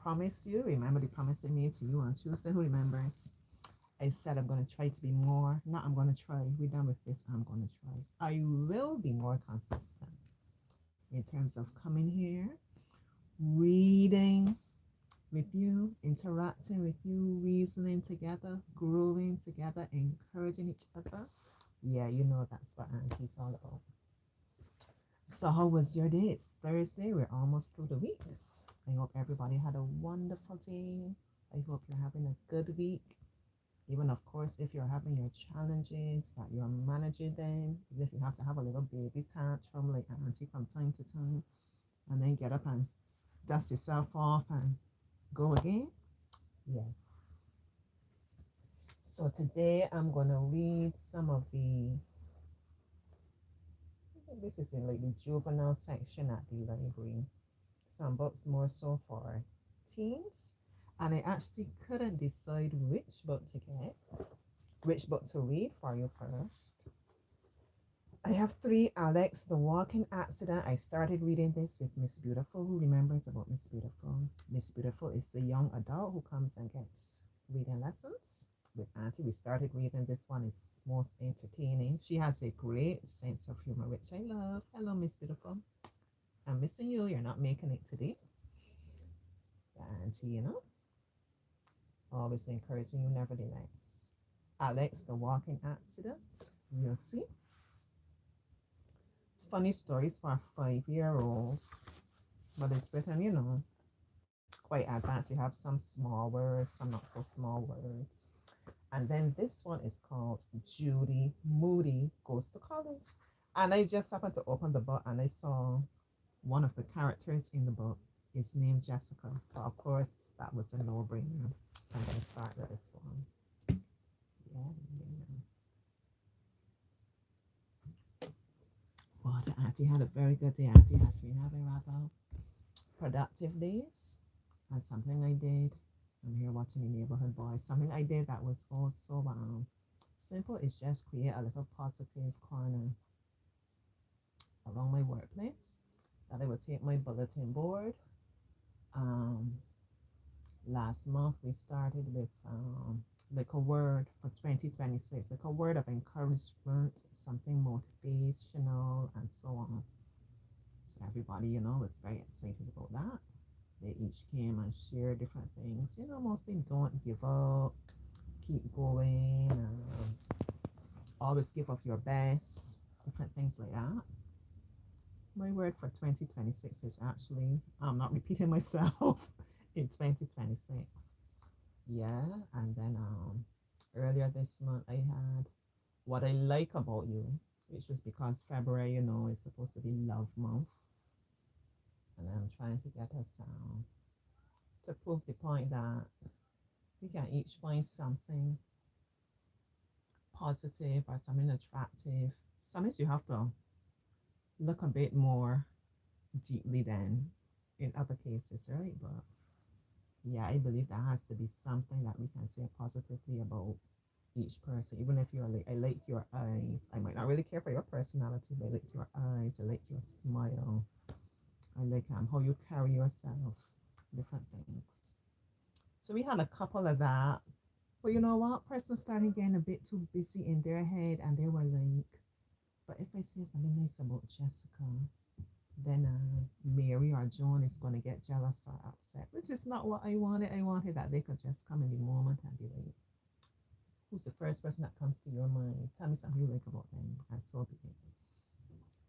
promised you, remember the promise I made to you on Tuesday? Who remembers? I said I'm going to try to be more. Not I'm going to try. We're done with this. I'm going to try. I will be more consistent in terms of coming here, reading with you, interacting with you, reasoning together, growing together, encouraging each other. Yeah, you know that's what Auntie's all about. So, how was your day? It's Thursday. We're almost through the week. I hope everybody had a wonderful day. I hope you're having a good week. Even, of course, if you're having your challenges, that you're managing them. If you have to have a little baby tantrum like Auntie from time to time, and then get up and dust yourself off and go again. Yeah. So today I'm gonna read some of the. This is in like the juvenile section at the library. Some books more so for teens, and I actually couldn't decide which book to get, which book to read for you first. I have three. Alex, the Walking Accident. I started reading this with Miss Beautiful. Who remembers about Miss Beautiful? Miss Beautiful is the young adult who comes and gets reading lessons. With Auntie, we started reading this one. Is most entertaining. She has a great sense of humor, which I love. Hello, Miss Beautiful. I'm missing you. You're not making it today. Auntie, always encouraging you nevertheless. Alex, the Walking Accident. You'll see. Funny stories for 5-year-olds, but it's written, quite advanced. We have some small words, some not so small words. And then this one is called Judy Moody Goes to College. And I just happened to open the book and I saw one of the characters in the book is named Jessica. So of course that was a no-brainer. I'm gonna start with this one. Yeah, yeah. Well, the Auntie had a very good day. Auntie has been having rather productive days. And something I did, I'm here watching the neighborhood boys. Something I did that was also simple is just create a little positive corner around my workplace. That I would take my bulletin board. Um, Last month we started with like a word for 2026, like a word of encouragement, something motivational, and so on. So everybody, was very excited about that. They each came and shared different things. Mostly don't give up, keep going, always give of your best, different things like that. My word for 2026 is actually, I'm not repeating myself, in 2026. Yeah, and then earlier this month I had what I like about you, which was because February, is supposed to be love month. And I'm trying to get us to prove the point that we can each find something positive or something attractive. Sometimes you have to look a bit more deeply than in other cases, right? But yeah, I believe that has to be something that we can say positively about each person. Even if you're like, I like your eyes. I might not really care for your personality, but I like your eyes. I like your smile. I like how you carry yourself. Different things. So we had a couple of that. But you know what? Person started getting a bit too busy in their head, and they were like, but if I say something nice about Jessica, then Mary or John is going to get jealous or upset, which is not what I wanted. I wanted that they could just come in the moment and be like, who's the first person that comes to your mind? Tell me something you like about them, and so be it.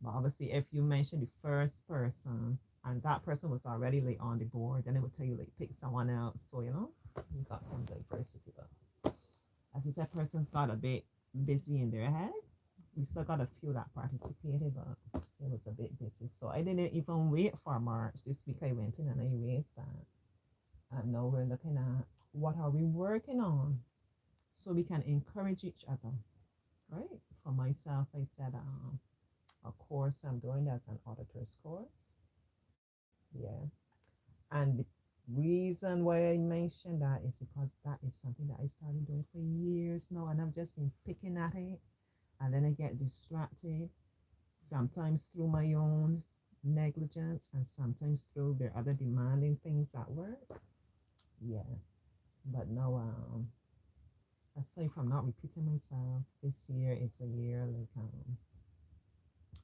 But obviously, if you mention the first person and that person was already like on the board, then it would tell you like pick someone else. So you got some diversity. But as you said, persons got a bit busy in their head. We still got a few that participated, but it was a bit busy. So I didn't even wait for March. This week I went in and I raised that. And now we're looking at what are we working on so we can encourage each other, right? For myself, I said a course I'm doing as an auditor's course. Yeah. And the reason why I mentioned that is because that is something that I started doing for years now, and I've just been picking at it, and then I get distracted, sometimes through my own negligence, and sometimes through their other demanding things at work. Yeah, but no, aside from not repeating myself, this year is a year like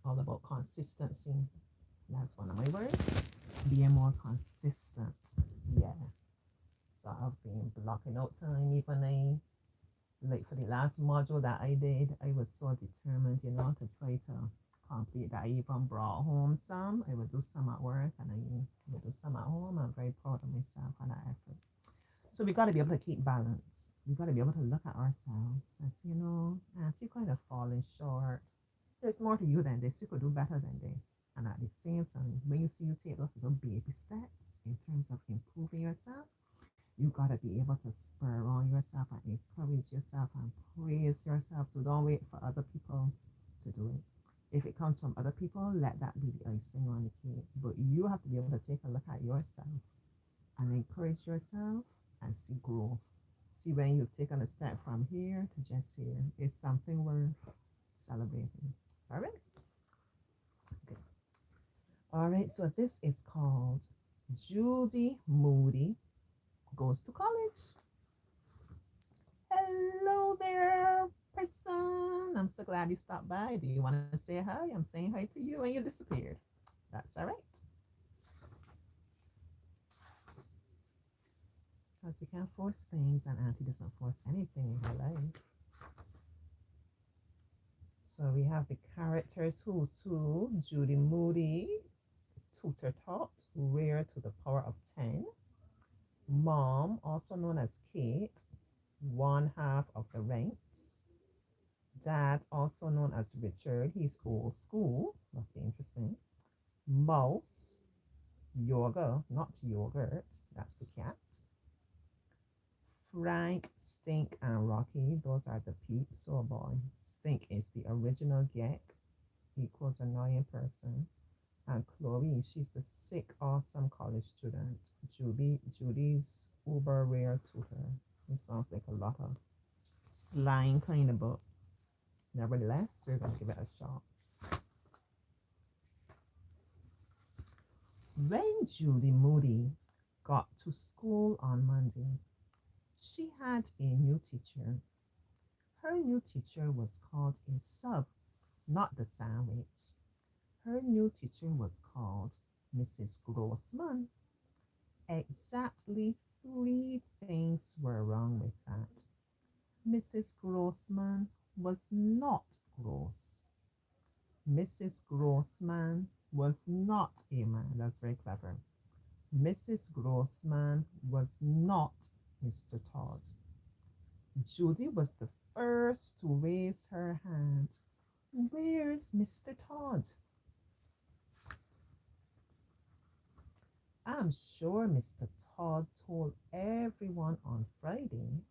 all about consistency. That's one of my words. Being more consistent. Yeah. So I've been blocking out time. Even like for the last module that I did, I was so determined, to try to complete that. I even brought home some. I would do some at work and I would do some at home. I'm very proud of myself and that effort. So we got to be able to keep balance. We got to be able to look at ourselves and say, Auntie, kind of falling short. There's more to you than this. You could do better than this. And at the same time, when you see you take those little baby steps in terms of improving yourself, you got to be able to spur on yourself and encourage yourself and praise yourself. So don't wait for other people to do it. If it comes from other people, let that be the icing on the cake. But you have to be able to take a look at yourself and encourage yourself and see growth. See when you've taken a step from here to just here. It's something worth celebrating. All right. Okay. All right. So this is called Judy Moody Goes to College. Hello there, person. I'm so glad you stopped by. Do you want to say hi? I'm saying hi to you and you disappeared. That's all right. Because you can't force things, and Auntie doesn't force anything in her life. So we have the characters who's who: Judy Moody, tutor taught, rare to the power of 10. Mom, also known as Kate, one half of the ranks. Dad, also known as Richard, he's old school. Must be interesting. Mouse, yoga, not yogurt, that's the cat. Frank, Stink, and Rocky, those are the peeps. Oh boy. Stink is the original geek, equals annoying person. And Chloe, she's the sick, awesome college student. Judy's uber rare tutor. It sounds like a lot of slang kind of book. Nevertheless, we're going to give it a shot. When Judy Moody got to school on Monday, she had a new teacher. Her new teacher was called a sub, not the sandwich. Her new teacher was called Mrs. Grossman. Exactly three things were wrong with that. Mrs. Grossman was not gross. Mrs. Grossman was not a man. That's very clever. Mrs. Grossman was not Mr. Todd. Judy was the first to raise her hand. Where's Mr. Todd? I'm sure Mr. Todd told everyone on Friday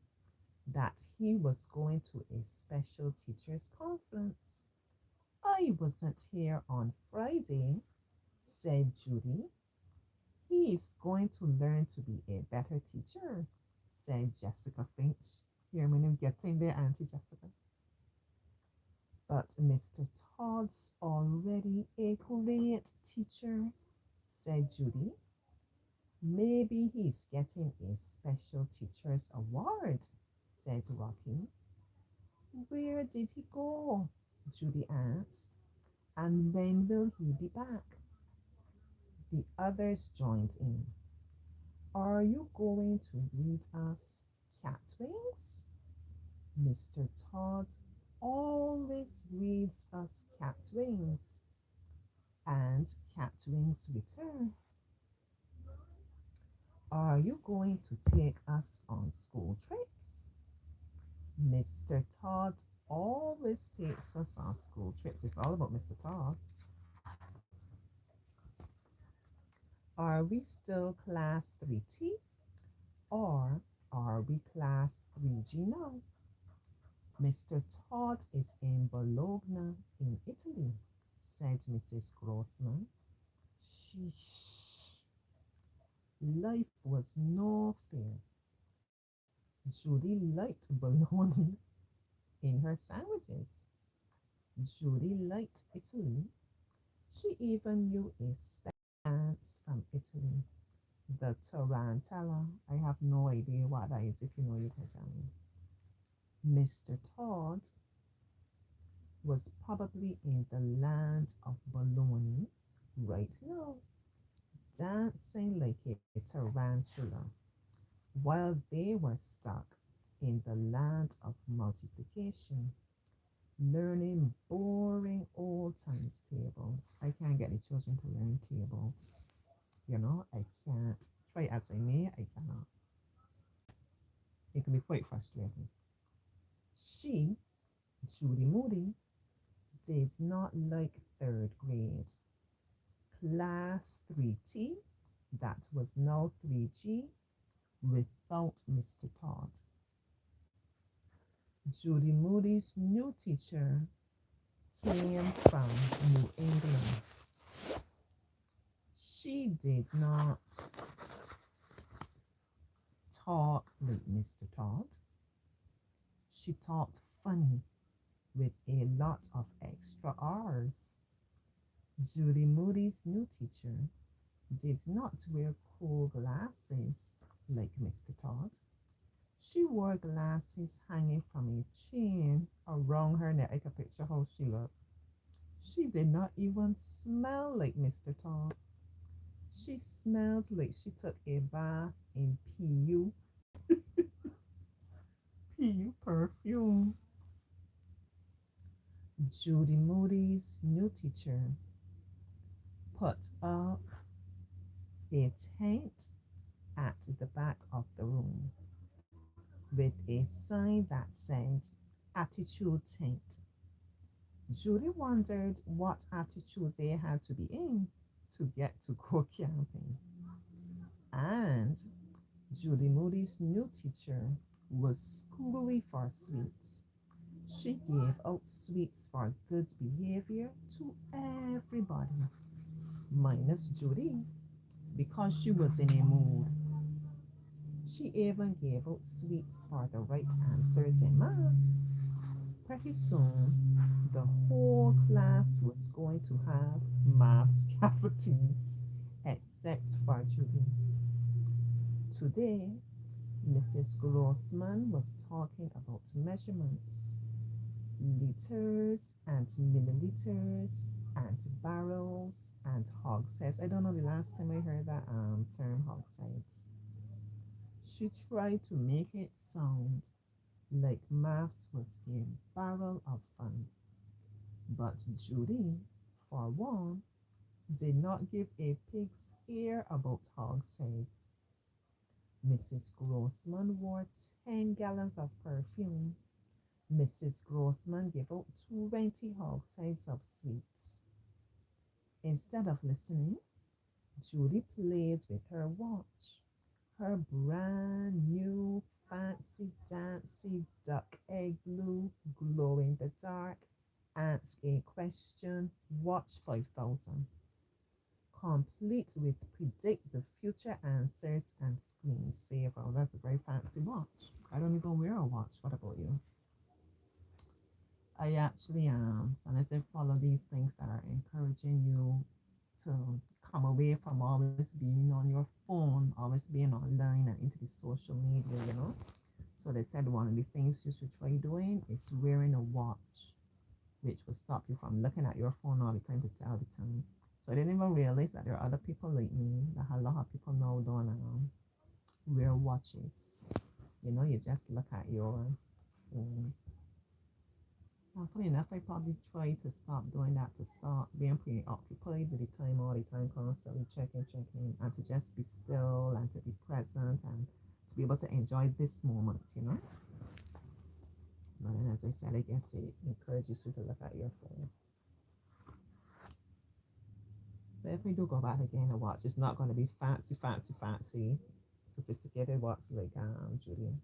that he was going to a special teachers conference. I wasn't here on Friday, said Judy. He's going to learn to be a better teacher, said Jessica Finch. Hear me now getting there, Auntie Jessica. But Mr. Todd's already a great teacher, said Judy. Maybe he's getting a special teacher's award, said Rocky. Where did he go? Judy asked. And when will he be back? The others joined in. Are you going to read us Cat Wings? Mr. Todd always reads us Cat Wings. And Cat Wings return. Are you going to take us on school trips? Mr. Todd always takes us on school trips. It's all about Mr. Todd. Are we still class 3T or are we class 3G now? Mr. Todd is in Bologna in Italy, said Mrs. Grossman. Sheesh. Life was no fair. Judy liked bologna in her sandwiches. Judy liked Italy. She even knew a Spanish dance from Italy. The tarantella. I have no idea what that is. If you know, you can tell me. Mr. Todd was probably in the land of baloney right now, dancing like a tarantula, while they were stuck in the land of multiplication, learning boring old times tables. I can't get the children to learn tables. I can't. Try as I may, I cannot. It can be quite frustrating. She, Judy Moody, did not like third grade. Class 3T, that was now 3G, without Mr. Todd. Judy Moody's new teacher came from New England. She did not talk like Mr. Todd. She talked funny with a lot of extra R's. Judy Moody's new teacher did not wear cool glasses like Mr. Todd. She wore glasses hanging from a chain around her neck. I can picture how she looked. She did not even smell like Mr. Todd. She smelled like she took a bath in PU perfume. Judy Moody's new teacher put up a tent at the back of the room with a sign that said attitude tent. Judy wondered what attitude they had to be in to get to go camping. And Judy Moody's new teacher was screwy for sweets. She gave out sweets for good behavior to everybody, minus Judy, because she was in a mood. She even gave out sweets for the right answers in maths. Pretty soon, the whole class was going to have maths cavities, except for Judy. Today, Mrs. Grossman was talking about measurements, liters and milliliters and barrels and hogsheads. I don't know the last time I heard that term hogsheads. She tried to make it sound like maths was a barrel of fun. But Judy, for one, did not give a pig's ear about hogsheads. Mrs. Grossman wore 10 gallons of perfume. Mrs. Grossman gave out 20 hogsheads of sweets. Instead of listening, Judy played with her watch, her brand new fancy dancy duck egg blue glow in the dark. Ask a question, watch 5,000. Complete with predict the future answers and screensaver. Oh, that's a very fancy watch. I don't even wear a watch. What about you? I actually so I say follow these things that are encouraging you to come away from always being on your phone, always being online and into the social media. So they said one of the things you should try doing is wearing a watch, which will stop you from looking at your phone all the time to tell the time. So I didn't even realize that there are other people like me, that a lot of people now don't wear watches. You just look at your phone. Funny enough, I probably try to stop doing that, to stop being preoccupied with the time all the time, constantly checking, and to just be still and to be present and to be able to enjoy this moment. But then, as I said, I guess it encourages you to look at your phone. But if we do go back again and watch, it's not going to be fancy, sophisticated watch like Judy.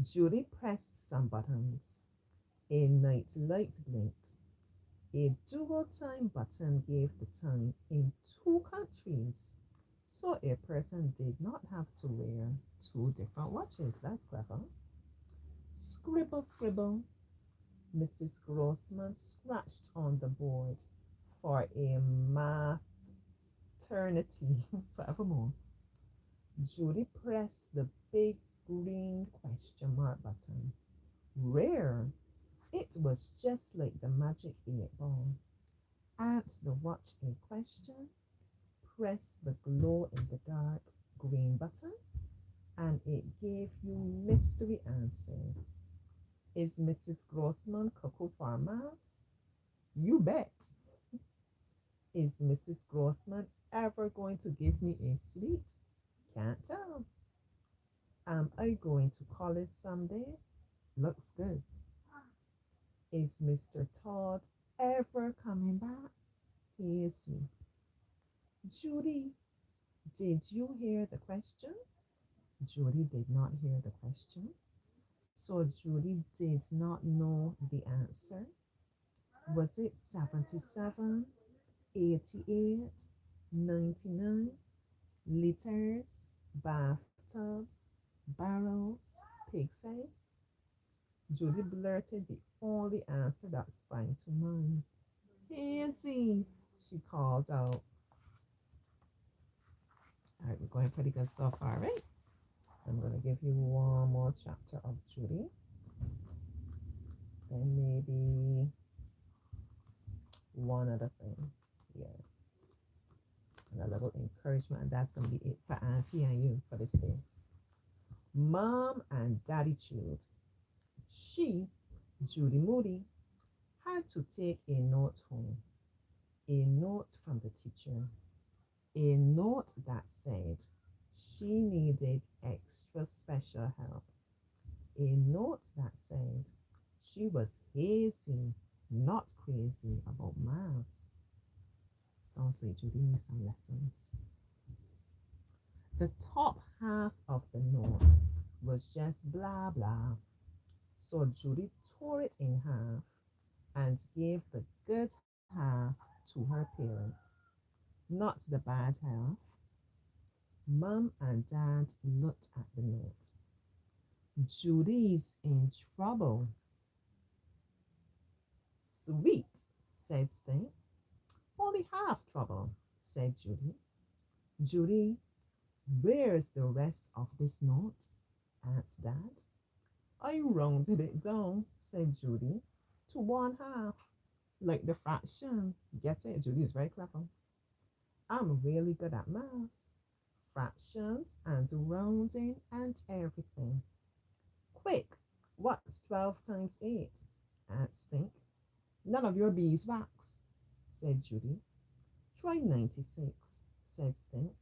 Judy pressed some buttons. A night light blinked. A dual time button gave the time in two countries. So a person did not have to wear two different watches. That's clever. Scribble, scribble. Mrs. Grossman scratched on the board for a maternity forevermore. Judy pressed the big green question mark button. Rare. It was just like the magic 8 ball. Ask the watch a question, press the glow in the dark green button, and it gave you mystery answers. Is Mrs. Grossman cuckoo for mouse? You bet. Is Mrs. Grossman ever going to give me a sweet? Can't tell. Am I going to college someday? Looks good. Is Mr. Todd ever coming back? He is he. Judy, did you hear the question? Judy did not hear the question, so Judy did not know the answer. Was it 77, 88, 99, liters, bathtubs, barrels, pig eggs? Judy blurted the only answer that sprang to mind. Easy, she called out. All right, we're going pretty good so far, right? I'm going to give you one more chapter of Judy. And maybe one other thing. Yeah. And a little encouragement. And that's going to be it for Auntie and you for this day. Mom and Daddy chewed. She, Judy Moody, had to take a note home. A note from the teacher. A note that said she needed extra special help. A note that said she was hazy, not crazy about maths. Sounds like Judy needs some lessons. The top half of the note was just blah blah. So Judy tore it in half and gave the good half to her parents, not the bad half. Mom and Dad looked at the note. Judy's in trouble. Sweet, said Stink. Only half trouble, said Judy. Judy, where's the rest of this note? Asked Dad. I rounded it down, said Judy, to one half, like the fraction. Get it? Judy is very clever. I'm really good at maths, fractions, and rounding and everything. Quick, what's 12 times 8? Asked Stink. None of your beeswax, said Judy. Try 96, said Stink.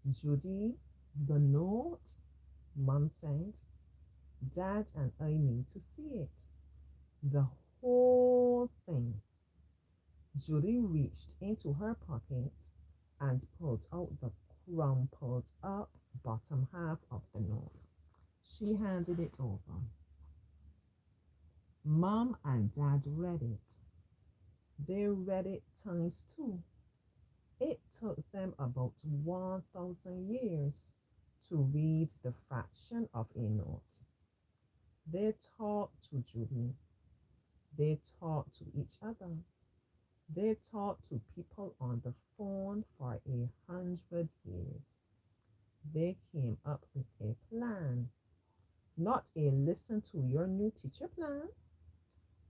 Judy, the note, Mum said. Dad and I need to see it. The whole thing. Judy reached into her pocket and pulled out the crumpled up bottom half of the note. She handed it over. Mom and Dad read it. They read it times two. It took them about 1,000 years to read the fraction of a note. They talked to Judy. They talked to each other. They talked to people on the phone for 100 years. They came up with a plan. Not a listen to your new teacher plan.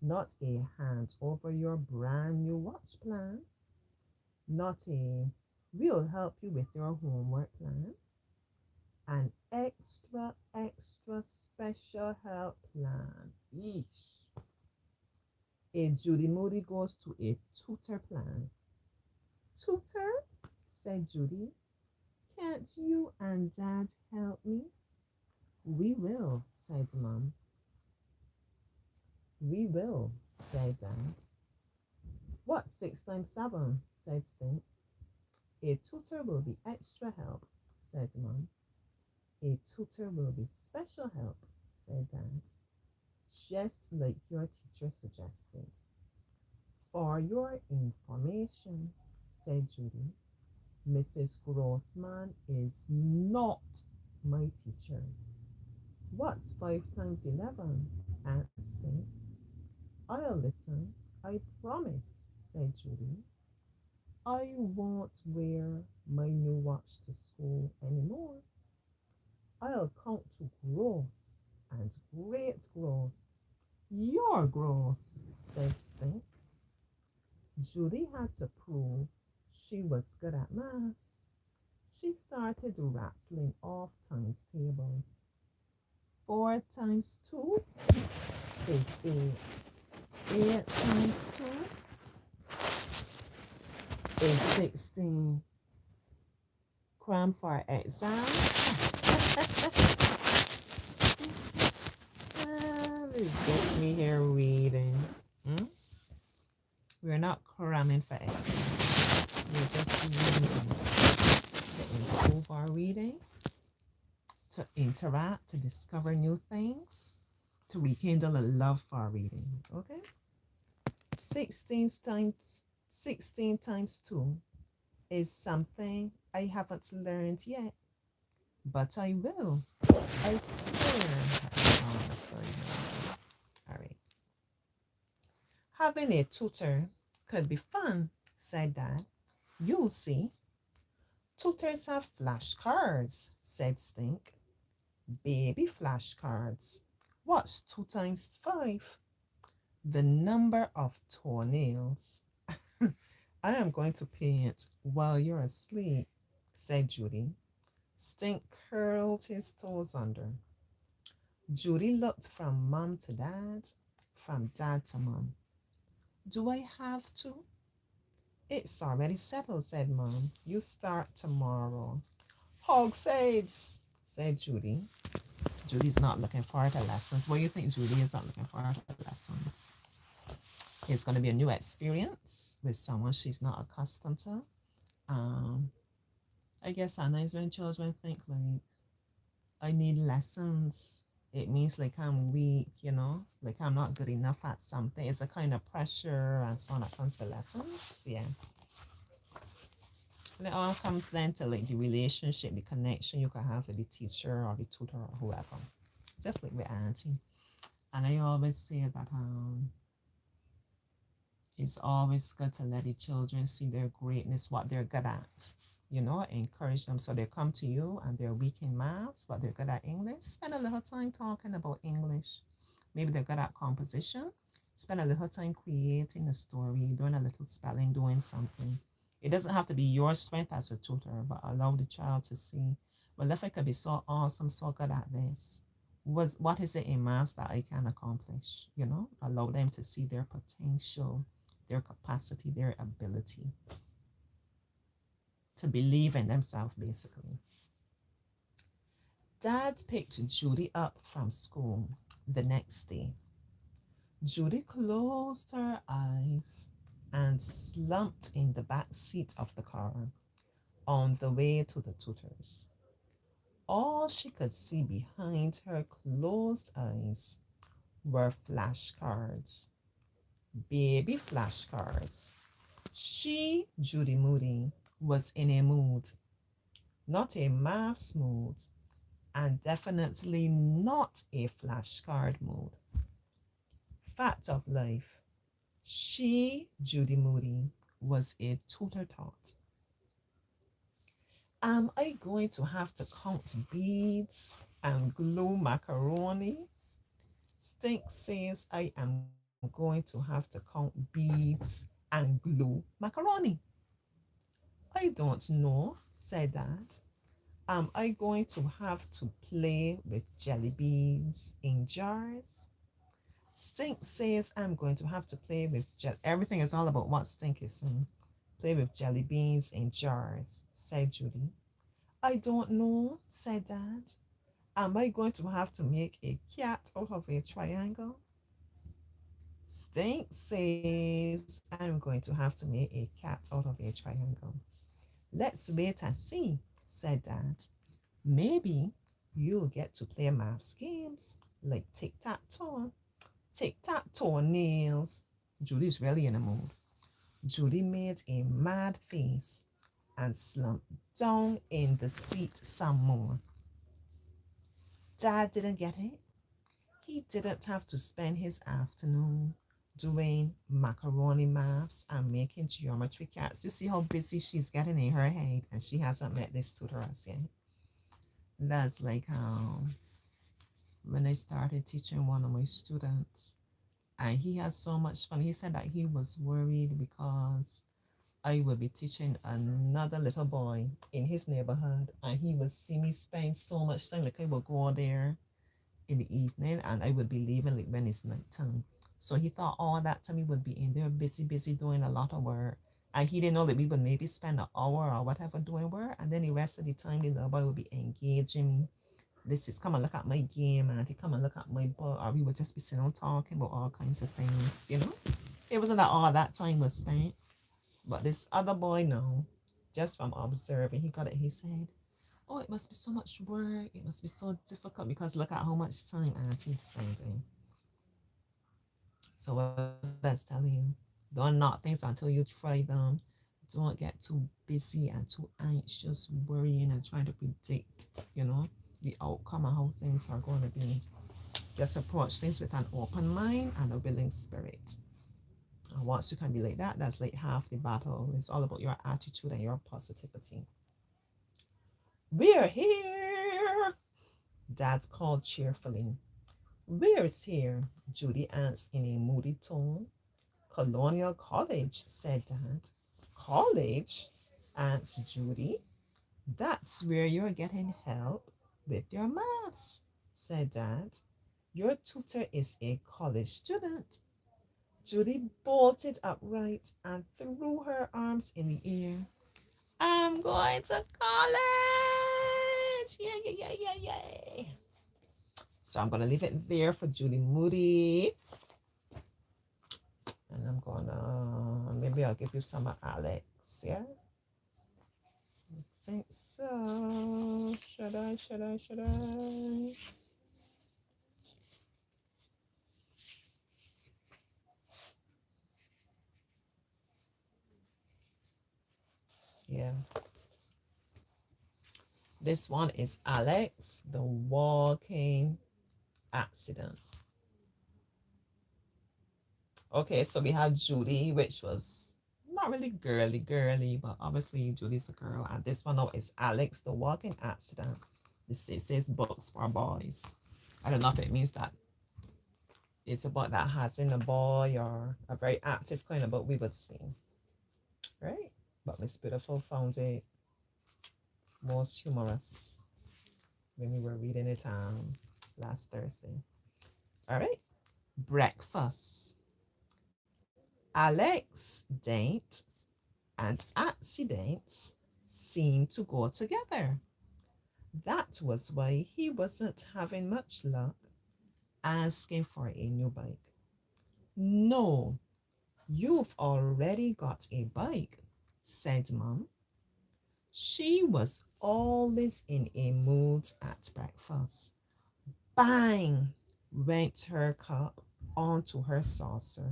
Not a hand over your brand new watch plan. Not a we'll help you with your homework plan. An extra, extra special help plan. Yeesh. A Judy Moody goes to a tutor plan. Tutor, said Judy, can't you and Dad help me? We will, said Mom. We will, said Dad. What's 6 times 7? Said Stink. A tutor will be extra help, said Mom. A tutor will be special help, said Dad. Just like your teacher suggested. For your information, said Judy, Mrs. Grossman is not my teacher. What's 5 times 11? Asked Stink. I'll listen, I promise, said Judy. I won't wear my new watch to school anymore. I'll count to gross and great gross. Your gross, said Stink. Judy had to prove she was good at maths. She started rattling off times tables. 4 times 2 is 8. 8 times 2 is 16. Cram for exams. It's just me here reading. Hmm? We're not cramming for exams. We're just reading to improve our reading, to interact, to discover new things, to rekindle a love for reading. Okay? 16 times 2 is something I haven't learned yet, but I will. I swear. All right. Having a tutor could be fun, said Dad. You'll see. Tutors have flashcards, said Stink. Baby flashcards. What's 2 times 5? The number of toenails. I am going to paint while you're asleep, said Judy. Stink curled his toes under. Judy looked from Mom to Dad, from Dad to Mom. Do I have to? It's already settled, said Mom. You start tomorrow. Hogsheads, said Judy. Judy's not looking forward to lessons. What do you think Judy is not looking forward to lessons? It's going to be a new experience with someone she's not accustomed to. Um, I guess sometimes when children think like, I need lessons, it means like I'm weak, like I'm not good enough at something. It's a kind of pressure and so on that comes with lessons. Yeah. And it all comes then to like the relationship, the connection you can have with the teacher or the tutor or whoever. Just like with Auntie. And I always say that it's always good to let the children see their greatness, what they're good at. Encourage them so they come to you and they're weak in maths, but they're good at English. Spend a little time talking about English. Maybe they're good at composition. Spend a little time creating a story, doing a little spelling, doing something. It doesn't have to be your strength as a tutor, but allow the child to see, well, if I could be so awesome, so good at this, what is it in maths that I can accomplish? Allow them to see their potential, their capacity, their ability to believe in themselves, basically. Dad picked Judy up from school the next day. Judy closed her eyes and slumped in the back seat of the car on the way to the tutor's. All she could see behind her closed eyes were flashcards, baby flashcards. She, Judy Moody, was in a mood, not a maths mood, and definitely not a flashcard mood. Fact of life, she, Judy Moody, was a tutor taught. Am I going to have to count beads and glue macaroni? Stink says I am going to have to count beads and glue macaroni. I don't know, said Dad. Am I going to have to play with jelly beans in jars? Stink says I'm going to have to play with everything is all about what Stink is saying. Play with jelly beans in jars, said Judy. I don't know, said Dad. Am I going to have to make a cat out of a triangle? Stink says I'm going to have to make a cat out of a triangle. Let's wait and see, said Dad. Maybe you'll get to play maths games like tic-tac-toe. Tic-tac-toe nails. Judy's really in a mood. Judy made a mad face and slumped down in the seat some more. Dad didn't get it. He didn't have to spend his afternoon doing macaroni maths and making geometry cats. You see how busy she's getting in her head, and she hasn't met this tutor as yet. That's like when I started teaching one of my students, and he has so much fun. He said that he was worried because I would be teaching another little boy in his neighborhood, and he would see me spend so much time. Like I would go there in the evening, and I would be leaving like when it's nighttime. So he thought all that time he would be in there busy, busy doing a lot of work. And he didn't know that we would maybe spend an hour or whatever doing work, and then the rest of the time the little boy would be engaging me. This is come and look at my game, and he come and look at my book, or we would just be sitting and talking about all kinds of things, you know. It wasn't that all that time was spent. But this other boy, no. Just from observing, he got it. He said, "Oh, it must be so much work. It must be so difficult because look at how much time Auntie's spending." So what that's telling you, don't knock things until you try them. Don't get too busy and too anxious, worrying and trying to predict, you know, the outcome and how things are going to be. Just approach things with an open mind and a willing spirit. And once you can be like that, that's like half the battle. It's all about your attitude and your positivity. We're here, Dad called cheerfully. Where's here? Judy asked in a moody tone. Colonial College, said Dad. College? Asked Judy. That's where you're getting help with your maths, said Dad. Your tutor is a college student. Judy bolted upright and threw her arms in the air. I'm going to college! Yeah, yeah, yeah, yeah, yeah. So I'm going to leave it there for Judy Moody. And I'm going to, maybe I'll give you some of Alex, yeah? I think so. Should I, should I, should I? Yeah. This one is Alex, the walking accident. Okay, so we had Judy, which was not really girly, girly, but obviously Judy's a girl. And this one now is Alex, the walking accident. This says books for boys. I don't know if it means that it's a book that has in a boy or a very active kind of book we would see, right? But Miss Beautiful found it most humorous when we were reading it last Thursday. All right, breakfast. Alex, date, and accidents seem to go together. That was why he wasn't having much luck asking for a new bike. No, you've already got a bike, said Mum. She was always in a mood at breakfast. Bang! Went her cup onto her saucer.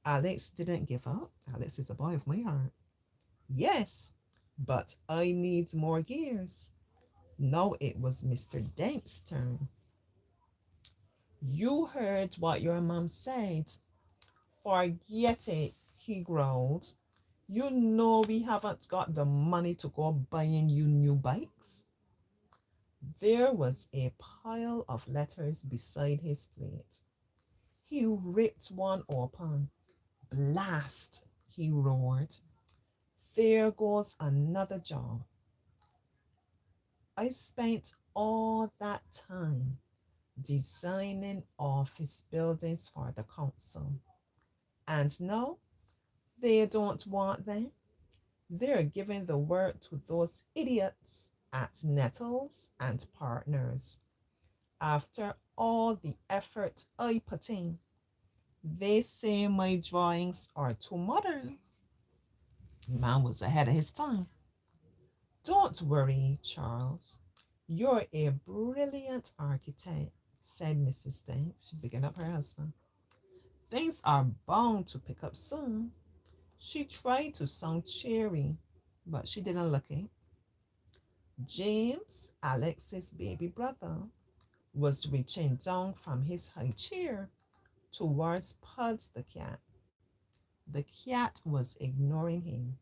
Alex didn't give up. Alex is a boy of my heart. Yes, but I need more gears. Now it was Mr. Dent's turn. You heard what your mom said. Forget it, he growled. You know we haven't got the money to go buying you new bikes. There was a pile of letters beside his plate. He ripped one open. Blast, he roared. There goes another job. I spent all that time designing office buildings for the council. And now they don't want them. They're giving the work to those idiots at Nettles and Partners. After all the effort I put in, they say my drawings are too modern. Man was ahead of his time. Don't worry, Charles. You're a brilliant architect, said Mrs. Dent, bigging up her husband. Things are bound to pick up soon. She tried to sound cheery, but she didn't look it. James, Alex's baby brother, was reaching down from his high chair towards Puds the cat. The cat was ignoring him.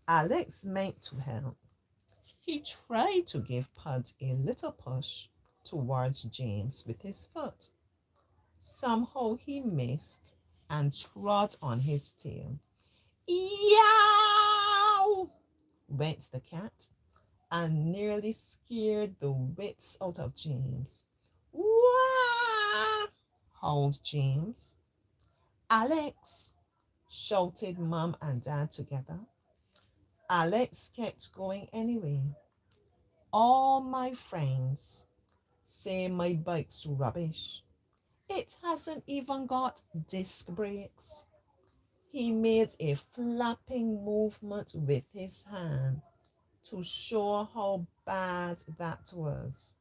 Alex meant to help. He tried to give Pud a little push towards James with his foot. Somehow he missed and trod on his tail. Yow! Went the cat and nearly scared the wits out of James. Wah! Howled James. Alex! Shouted Mum and Dad together. Alex kept going anyway. All my friends say my bike's rubbish. It hasn't even got disc brakes. He made a flapping movement with his hand to show how bad that was.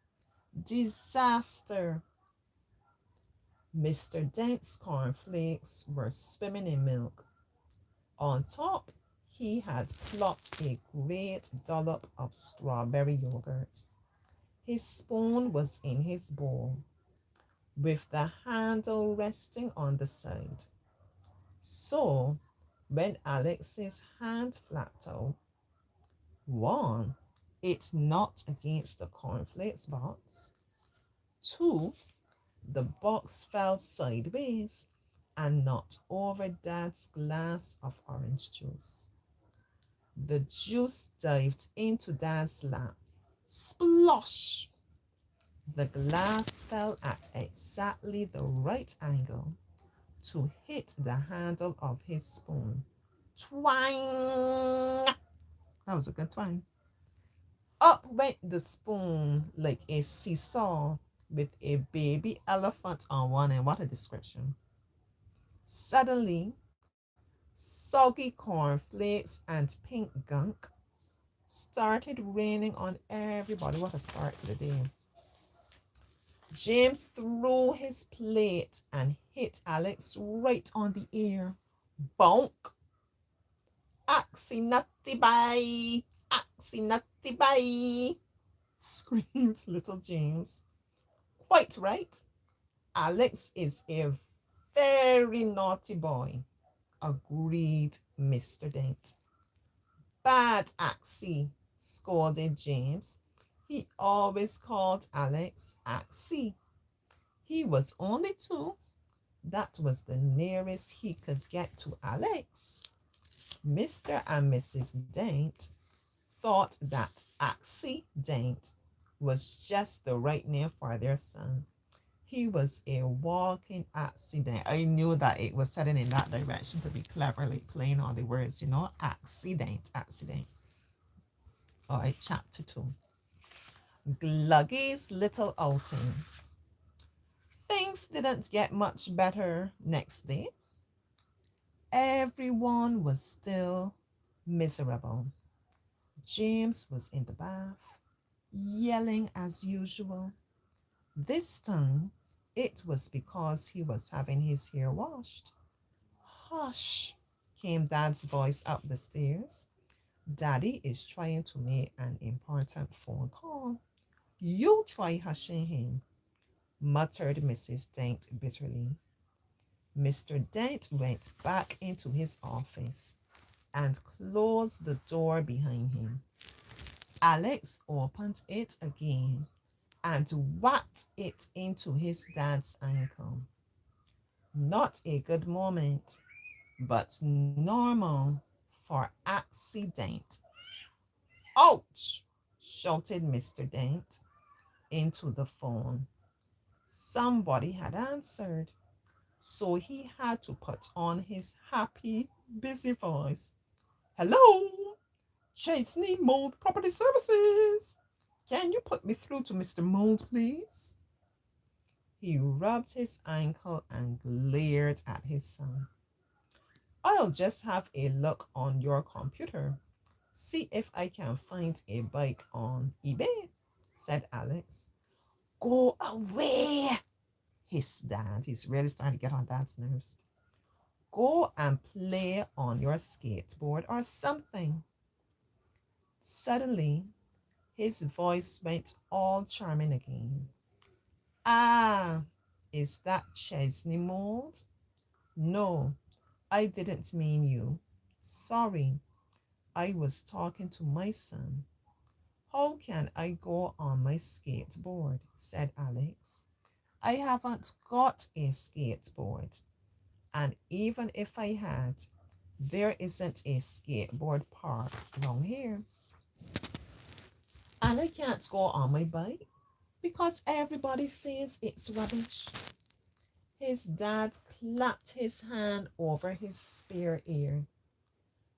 Disaster. Mr. Dent's cornflakes were swimming in milk. On top, he had plopped a great dollop of strawberry yogurt. His spoon was in his bowl, with the handle resting on the side. So, when Alex's hand flapped out, one, it knocked against the cornflakes box. Two, the box fell sideways and knocked over Dad's glass of orange juice. The juice dived into Dad's lap. Splosh! The glass fell at exactly the right angle to hit the handle of his spoon. Twang! That was a good twang. Up went the spoon like a seesaw with a baby elephant on one end. What a description. Suddenly, soggy cornflakes and pink gunk started raining on everybody. What a start to the day. James threw his plate and hit Alex right on the ear. Bonk! Axie nutty bye! Axie nutty bye! Screamed little James. Quite right. Alex is a very naughty boy, agreed Mr. Dent. Bad Axie, scolded James. He always called Alex Axie. He was only two. That was the nearest he could get to Alex. Mr. and Mrs. Dent thought that Accident was just the right name for their son. He was a walking accident. I knew that it was heading in that direction to be cleverly playing all the words, accident, accident. All right, chapter 2. Gluggy's little outing. Things didn't get much better next day. Everyone was still miserable. James was in the bath, yelling as usual. This time, it was because he was having his hair washed. Hush, came Dad's voice up the stairs. Daddy is trying to make an important phone call. You try hushing him, muttered Mrs. Dent bitterly. Mr. Dent went back into his office and closed the door behind him. Alex opened it again and whacked it into his dad's ankle. Not a good moment, but normal for accident. Ouch! Shouted Mr. Dent into the phone. Somebody had answered, so he had to put on his happy, busy voice. Hello, Chesney Mold Property Services. Can you put me through to Mr. Mold, please? He rubbed his ankle and glared at his son. I'll just have a look on your computer. See if I can find a bike on eBay, said Alex. Go away, hissed Dad. He's really starting to get on Dad's nerves. Go and play on your skateboard or something. Suddenly, his voice went all charming again. Ah, is that Chesney Mold? No, I didn't mean you. Sorry, I was talking to my son. How can I go on my skateboard? Said Alex. I haven't got a skateboard. And even if I had, there isn't a skateboard park around here. And I can't go on my bike because everybody says it's rubbish. His dad clapped his hand over his spare ear.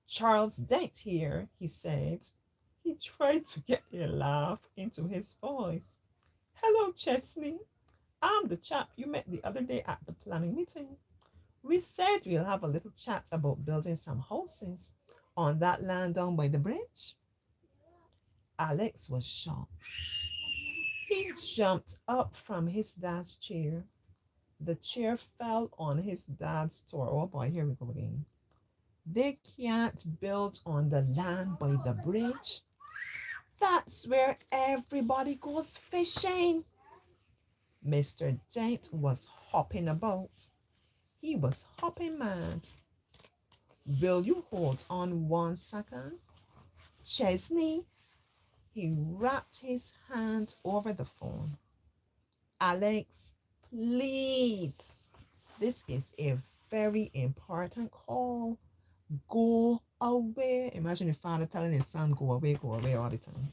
Charles Dent here, he said. He tried to get a laugh into his voice. Hello, Chesney. I'm the chap you met the other day at the planning meeting. We said we'll have a little chat about building some houses on that land down by the bridge. Alex was shocked. He jumped up from his dad's chair. The chair fell on his dad's toe. Oh boy, here we go again. They can't build on the land by the bridge. That's where everybody goes fishing. Mr. Dent was hopping about. He was hopping mad. Will you hold on 1 second? Chesney, he wrapped his hand over the phone. Alex, please. This is a very important call. Go away. Imagine your father telling his son, go away all the time.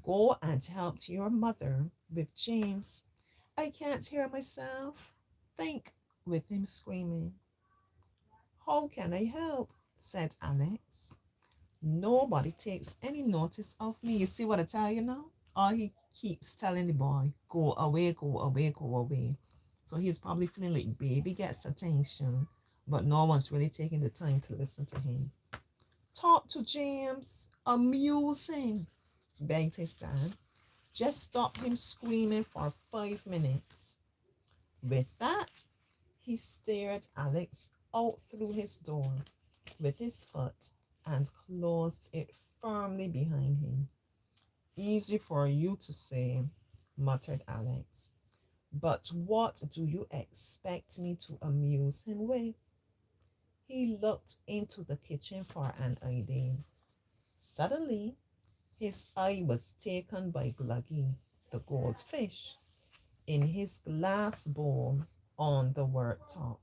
Go and help your mother with James. I can't hear myself think with him screaming. How can I help? Said Alex. Nobody takes any notice of me. You see what I tell you now? All he keeps telling the boy, go away, go away, go away. So he's probably feeling like baby gets attention, but no one's really taking the time to listen to him. Talk to James, amuse him, begged his dad. Just stop him screaming for 5 minutes. With that, he stared Alex out through his door with his foot and closed it firmly behind him. Easy for you to say, muttered Alex. But what do you expect me to amuse him with? He looked into the kitchen for an idea. Suddenly, his eye was taken by Gluggy, the goldfish, in his glass bowl on the worktop.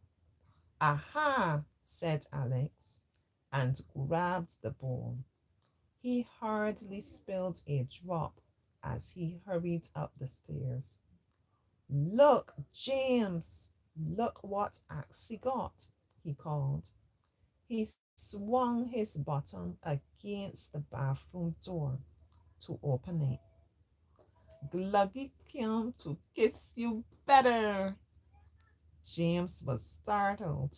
Aha, said Alex, and grabbed the bowl. He hardly spilled a drop as he hurried up the stairs. Look, James, look what Axie got, he called. He swung his bottom against the bathroom door to open it. Gluggy came to kiss you better. James was startled.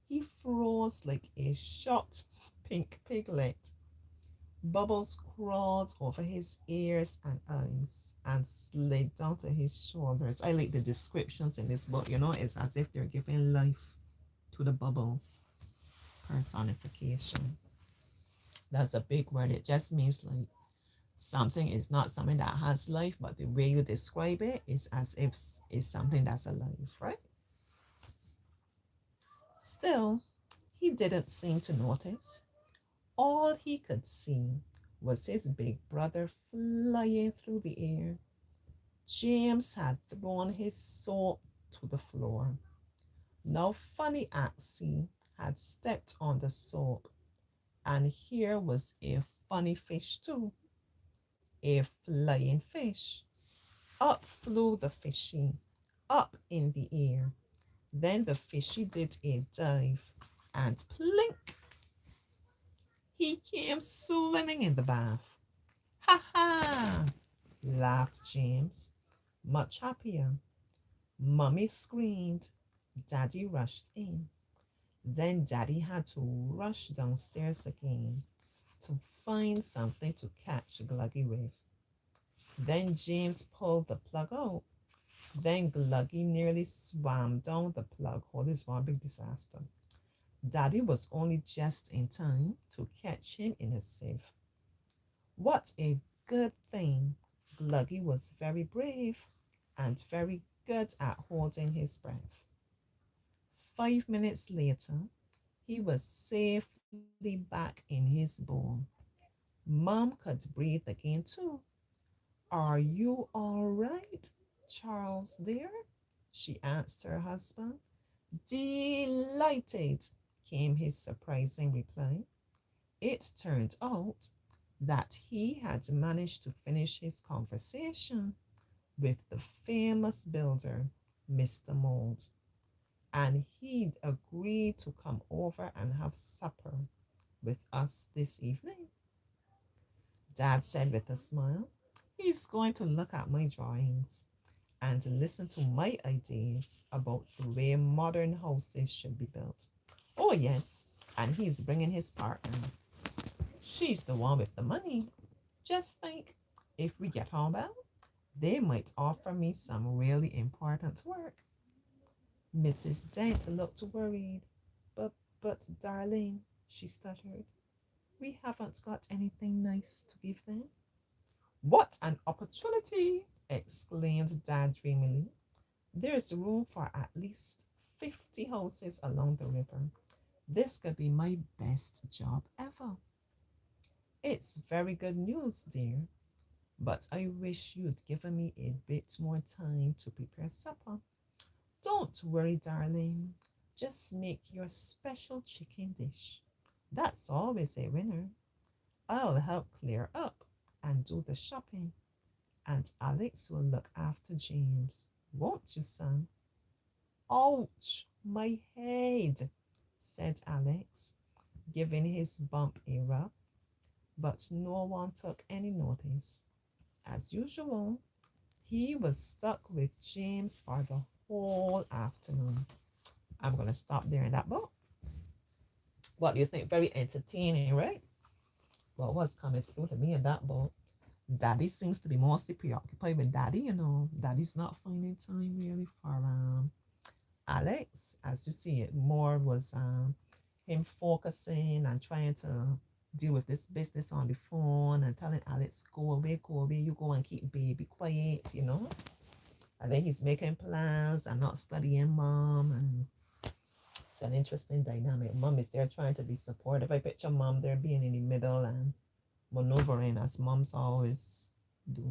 He froze like a shot pink piglet. Bubbles crawled over his ears and eyes and slid down to his shoulders. I like the descriptions in this book, it's as if they're giving life to the bubbles. Personification. That's a big word. It just means like something is not something that has life, but the way you describe it is as if it's something that's alive, right? Still, he didn't seem to notice. All he could see was his big brother flying through the air. James had thrown his soap to the floor. Now Funny Axie had stepped on the soap, and here was a funny fish too, a flying fish. Up flew the fishy, up in the air. Then the fishy did a dive, and plink, he came swimming in the bath. Ha ha! Laughed James, much happier. Mummy screamed. Daddy rushed in. Then Daddy had to rush downstairs again to find something to catch Gluggy with. Then James pulled the plug out. Then Gluggy nearly swam down the plug hole. This one big disaster. Daddy was only just in time to catch him in a sieve. What a good thing. Gluggy was very brave and very good at holding his breath. 5 minutes later, he was safely back in his bowl. Mom could breathe again too. Are you all right, Charles dear? She asked her husband. Delighted, came his surprising reply. It turned out that he had managed to finish his conversation with the famous builder, Mr. Mould, and he'd agreed to come over and have supper with us this evening. Dad said with a smile. He's going to look at my drawings and listen to my ideas about the way modern houses should be built. Oh, yes, and he's bringing his partner. She's the one with the money. Just think, if we get home well, they might offer me some really important work. Mrs. Dent looked worried. But, but, darling, she stuttered, we haven't got anything nice to give them. What an opportunity! Exclaimed Dad dreamily. There's room for at least 50 houses along the river. This could be my best job ever. It's very good news, dear, but I wish you'd given me a bit more time to prepare supper. Don't worry, darling. Just make your special chicken dish. That's always a winner. I'll help clear up and do the shopping, and Alex will look after James. Won't you, son? Ouch, my head, said Alex, giving his bump a rub, but no one took any notice. As usual, he was stuck with James for the whole afternoon. I'm going to stop there in that book. What do you think? Very entertaining, right? What was coming through to me in that book? Daddy seems to be mostly preoccupied with Daddy, Daddy's not finding time really for Alex. As you see, it more was him focusing and trying to deal with this business on the phone and telling Alex, go away, you go and keep baby quiet. And then he's making plans and not studying mom. And it's an interesting dynamic. Mom is there trying to be supportive. I picture mom there being in the middle and maneuvering as moms always do.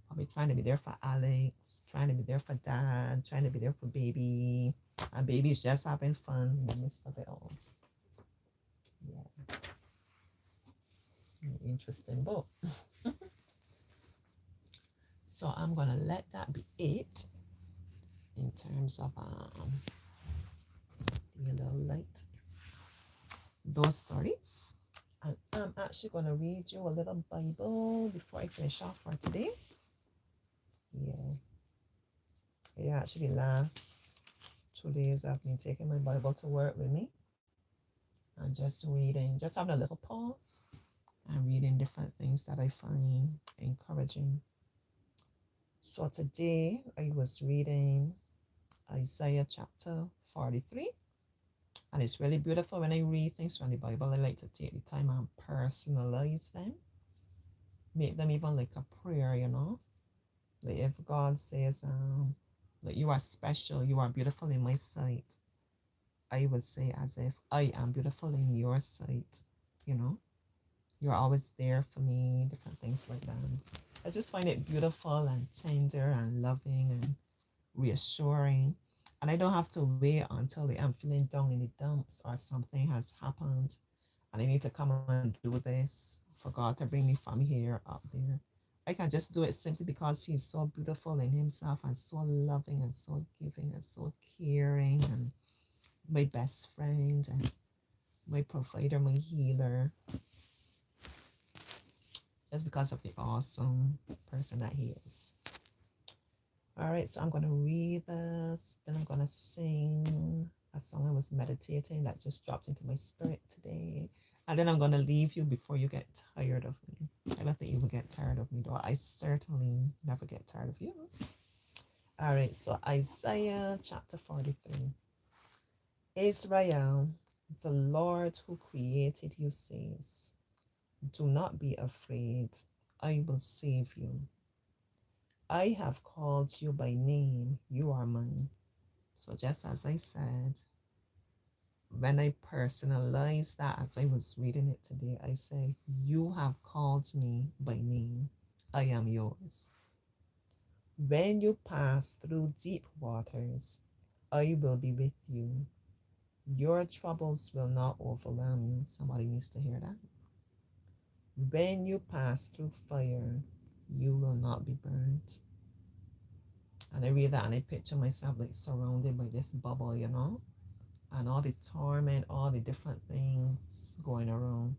Probably trying to be there for Alex, trying to be there for dad, trying to be there for baby. And baby's just having fun in the midst of it all. Yeah, interesting book. So I'm gonna let that be it in terms of being a little light those stories. And I'm actually gonna read you a little Bible before I finish off for today. Yeah. Yeah, actually last 2 days I've been taking my Bible to work with me and just reading, just having a little pause and reading different things that I find encouraging. So today I was reading Isaiah chapter 43. And it's really beautiful when I read things from the Bible. I like to take the time and personalize them, make them even like a prayer. Like if God says, that you are special, you are beautiful in my sight, I would say as if I am beautiful in your sight, you know. You're always there for me, different things like that. I just find it beautiful and tender and loving and reassuring. And I don't have to wait until I'm feeling down in the dumps or something has happened and I need to come and do this for God to bring me from here up there. I can just do it simply because He's so beautiful in Himself and so loving and so giving and so caring and my best friend and my provider, my healer, just because of the awesome person that He is. All right, so I'm going to read this, then I'm going to sing a song I was meditating that just dropped into my spirit today. And then I'm going to leave you before you get tired of me. I don't think you will get tired of me, though. I certainly never get tired of you. All right, so Isaiah chapter 43. Israel, the Lord who created you says, do not be afraid. I will save you. I have called you by name. You are mine. So just as I said, when I personalized that as I was reading it today, I say, "You have called me by name. I am yours. When you pass through deep waters, I will be with you. Your troubles will not overwhelm you." Somebody needs to hear that. When you pass through fire, you will not be burnt. And I read that and I picture myself like surrounded by this bubble, and all the torment, all the different things going around.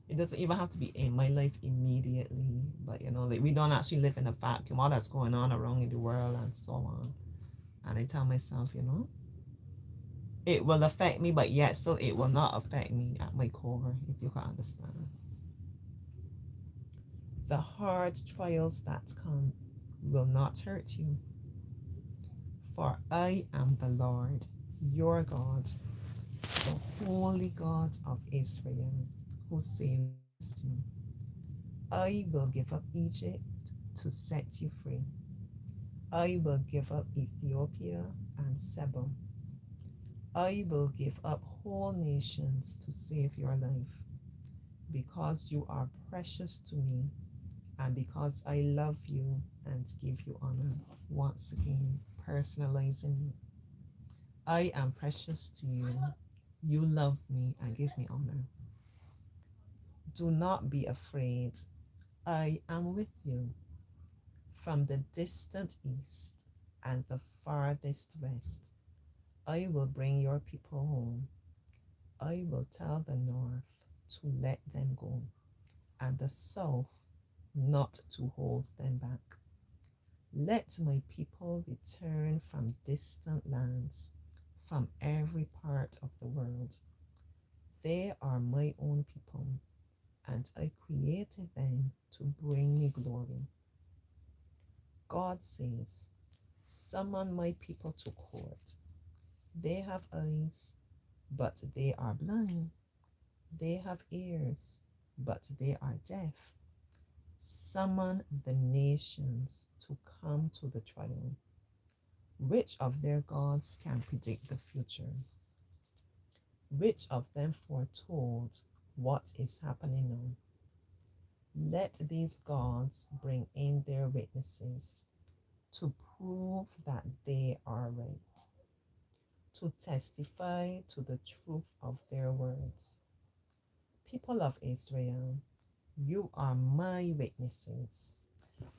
It doesn't even have to be in my life immediately, but like we don't actually live in a vacuum. All that's going on around in the world and so on. And I tell myself, it will affect me, but yet still it will not affect me at my core, if you can understand. The hard trials that come will not hurt you, for I am the Lord, your God, the Holy God of Israel, who saves you. I will give up Egypt to set you free. I will give up Ethiopia and Seba. I will give up whole nations to save your life, because you are precious to me and because I love you and give you honor. Once again, personalizing it. I am precious to you. You love me and give me honor. Do not be afraid. I am with you. From the distant east and the farthest west, I will bring your people home. I will tell the north to let them go, and the south not to hold them back. Let my people return from distant lands, from every part of the world. They are my own people, and I created them to bring me glory. God says, "Summon my people to court. They have eyes, but they are blind. They have ears, but they are deaf. Summon the nations to come to the trial. Which of their gods can predict the future? Which of them foretold what is happening now? Let these gods bring in their witnesses to prove that they are right, to testify to the truth of their words. People of Israel, you are my witnesses.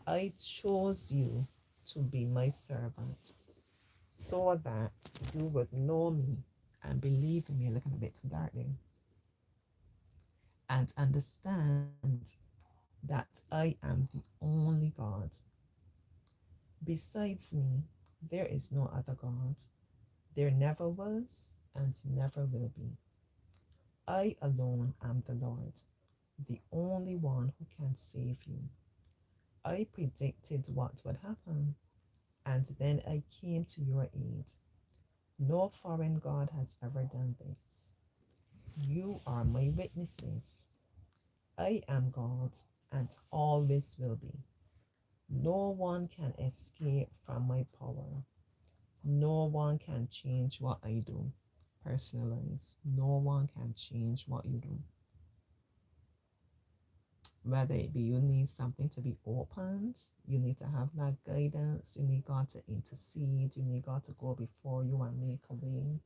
I chose you to be my servant so that you would know me and believe in me, looking a bit too dark there, and understand that I am the only God. Besides me, there is no other God. There never was and never will be. I alone am the Lord, the only one who can save you. I predicted what would happen, and then I came to your aid. No foreign God has ever done this. You are my witnesses. I am God and always will be. No one can escape from my power. No one can change what I do. Personalize. No one can change what you do. Whether it be you need something to be opened, you need to have that guidance, you need God to intercede, you need God to go before you and make a way,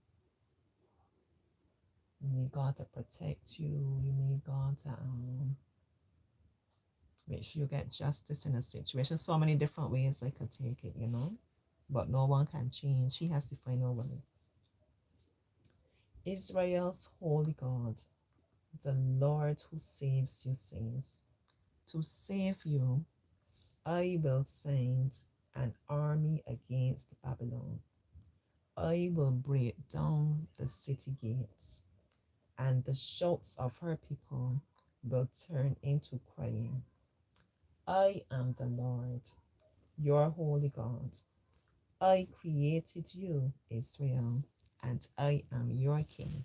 you need God to protect you, you need God to make sure you get justice in a situation. So many different ways I could take it. But no one can change. He has to find a way. Israel's holy God, the Lord who saves you, says, "To save you, I will send an army against Babylon. I will break down the city gates, and the shouts of her people will turn into crying. I am the Lord, your holy God. I created you, Israel, and I am your king."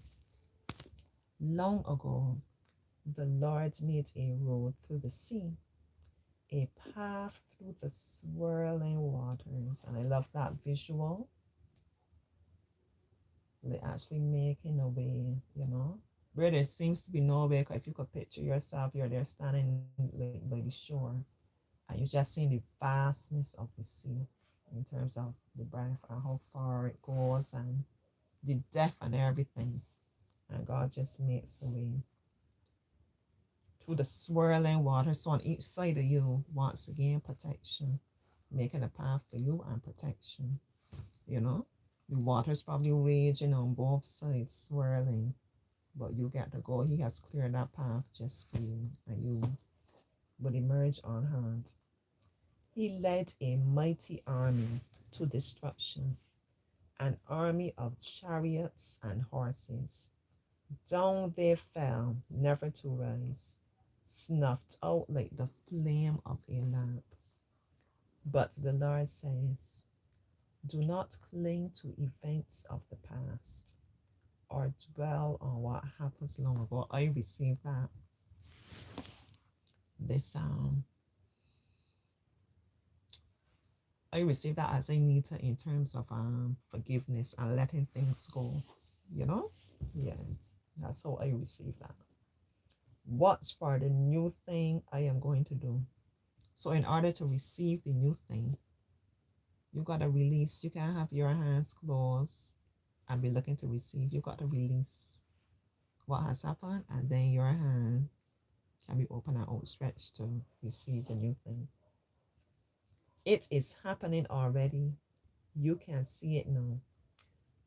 Long ago, the Lord made a road through the sea, a path through the swirling waters. And I love that visual. They actually making a way, you know, where there seems to be no way. If you could picture yourself, you're there standing like by the shore, and you're just seeing the vastness of the sea in terms of the breadth and how far it goes and the depth and everything. And God just makes a way through the swirling water. So on each side of you, once again, protection, making a path for you and protection. You know, the water's probably raging on both sides, swirling, but you get to go. He has cleared that path just for you, and you will emerge unharmed. He led a mighty army to destruction, an army of chariots and horses. Down they fell, never to rise, snuffed out like the flame of a lamp. But the Lord says, do not cling to events of the past or dwell on what happens long ago. I received that this I received that as I need to in terms of forgiveness and letting things go. You know? Yeah. That's how I received that. Watch for the new thing I am going to do. So in order to receive the new thing, you gotta release. You can't have your hands closed and be looking to receive. You got to release what has happened, and then your hand can be open and outstretched to receive the new thing. It is happening already. You can see it now.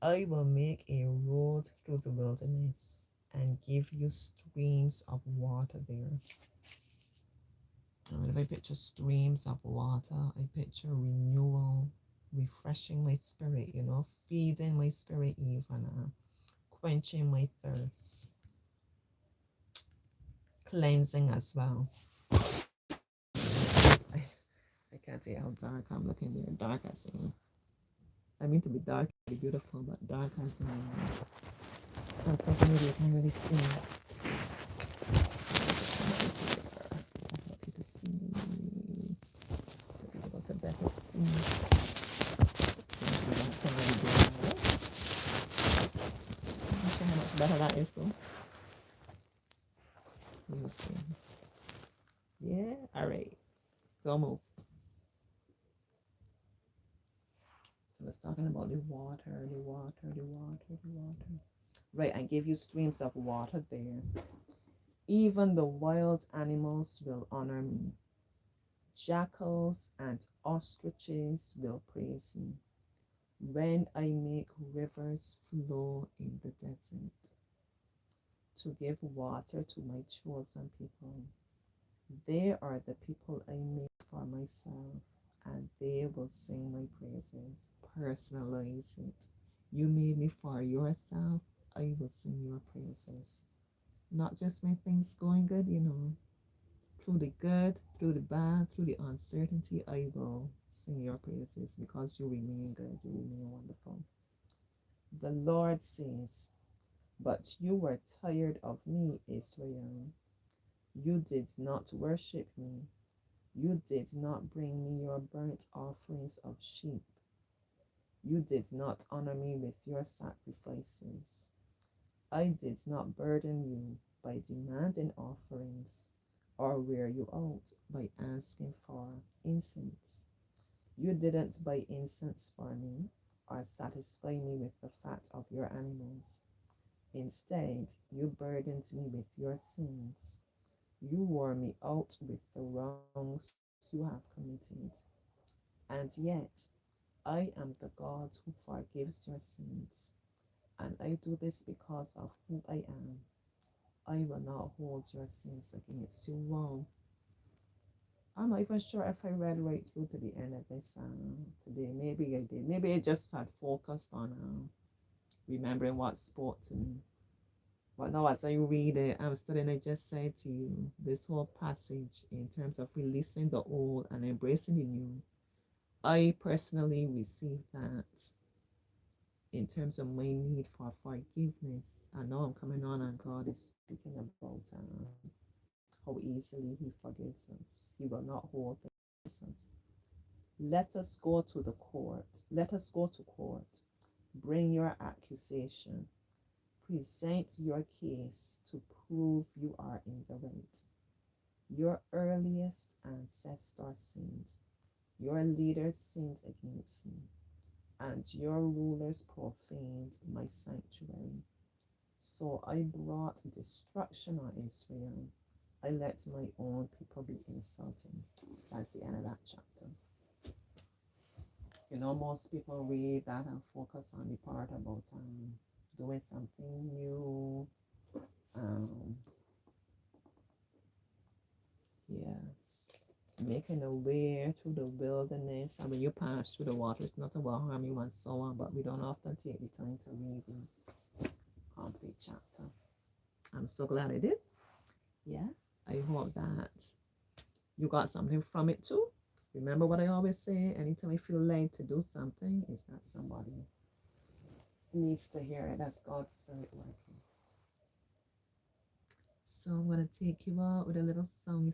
I will make a road through the wilderness and give you streams of water there. And if I picture streams of water, I picture renewal, refreshing my spirit, you know, feeding my spirit even, quenching my thirst, cleansing as well. I can't see how dark I'm looking there. Dark as in, I mean to be dark, be beautiful, but dark as in, I think maybe you can really see. To see, to be able to better see. See how much better that is, though. Let me see. Yeah, all right. So move. I was talking about the water, the water, the water, the water. Right, I gave you streams of water there. Even the wild animals will honor me. Jackals and ostriches will praise me when I make rivers flow in the desert to give water to my chosen people. They are the people I made for myself, and they will sing my praises. Personalize it. You made me for yourself. I will sing your praises. Not just when things going good, you know. Through the good, through the bad, through the uncertainty, I will sing your praises because you remain good, you remain wonderful. The Lord says, but you were tired of me, Israel. You did not worship me. You did not bring me your burnt offerings of sheep. You did not honor me with your sacrifices. I did not burden you by demanding offerings or wear you out by asking for incense. You didn't buy incense for me or satisfy me with the fat of your animals. Instead, you burdened me with your sins. You wore me out with the wrongs you have committed. And yet, I am the God who forgives your sins. And I do this because of who I am. I will not hold your sins against you. Wow. I'm not even sure if I read right through to the end of this today. Maybe I did. Maybe I just had focused on remembering what spoke to me. But now, as I read it, I'm studying. I just said to you this whole passage in terms of releasing the old and embracing the new. I personally received that in terms of my need for forgiveness. I know I'm coming on, and God is speaking about how easily He forgives us. He will not hold things against us. Let us go to the court. Let us go to court. Bring your accusation. Present your case to prove you are in the right. Your earliest ancestor sinned. Your leaders sinned against me, and your rulers profaned my sanctuary. So I brought destruction on Israel. I let my own people be insulted. That's the end of that chapter. You know, most people read that and focus on the part about doing something new. Um, yeah, making a way through the wilderness. I mean, you pass through the waters, nothing will harm you, and so on. But we don't often take the time to read the complete chapter. I'm so glad I did. Yeah, I hope that you got something from it too. Remember what I always say, anytime I feel led to do something, is that somebody needs to hear it. That's God's Spirit working. So I'm going to take you out with a little song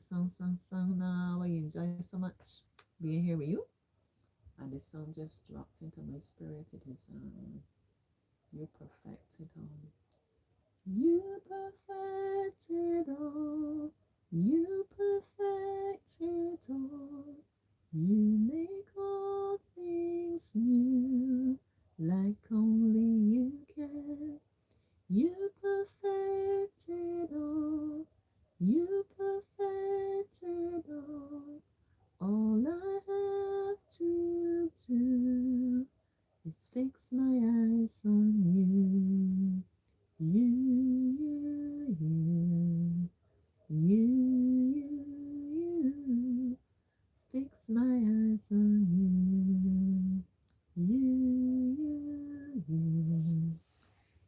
now. I enjoy so much being here with you. And this song just dropped into my spirit. It is You Perfected All. You perfected all. You perfected all. You make all things new, like only you can. You perfected all. You perfected all. All I have to do is fix my eyes on you. You. Fix my eyes on you. You.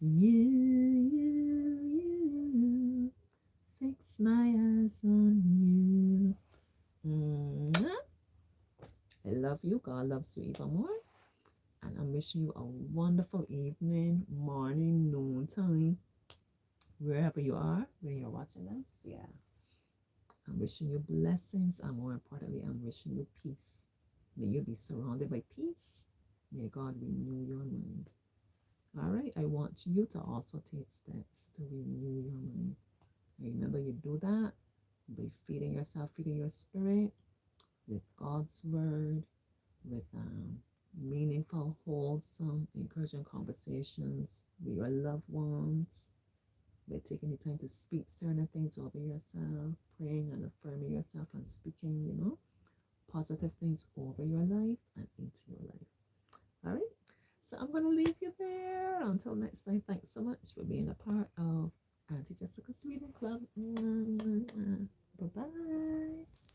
You. Fix my eyes on you. Mwah. I love you. God loves you even more. And I'm wishing you a wonderful evening, morning, noon time, wherever you are, when you're watching us. Yeah. I'm wishing you blessings, and more importantly, I'm wishing you peace. May you be surrounded by peace. May God renew your mind. All right, I want you to also take steps to renew your mind. Remember, you do that by feeding yourself, feeding your spirit with God's word, with meaningful, wholesome, encouraging conversations with your loved ones, by taking the time to speak certain things over yourself, praying and affirming yourself and speaking, positive things over your life and into your life. All right. So I'm going to leave you there. Until next time, thanks so much for being a part of Auntie Jessica's Reading Club. Bye bye.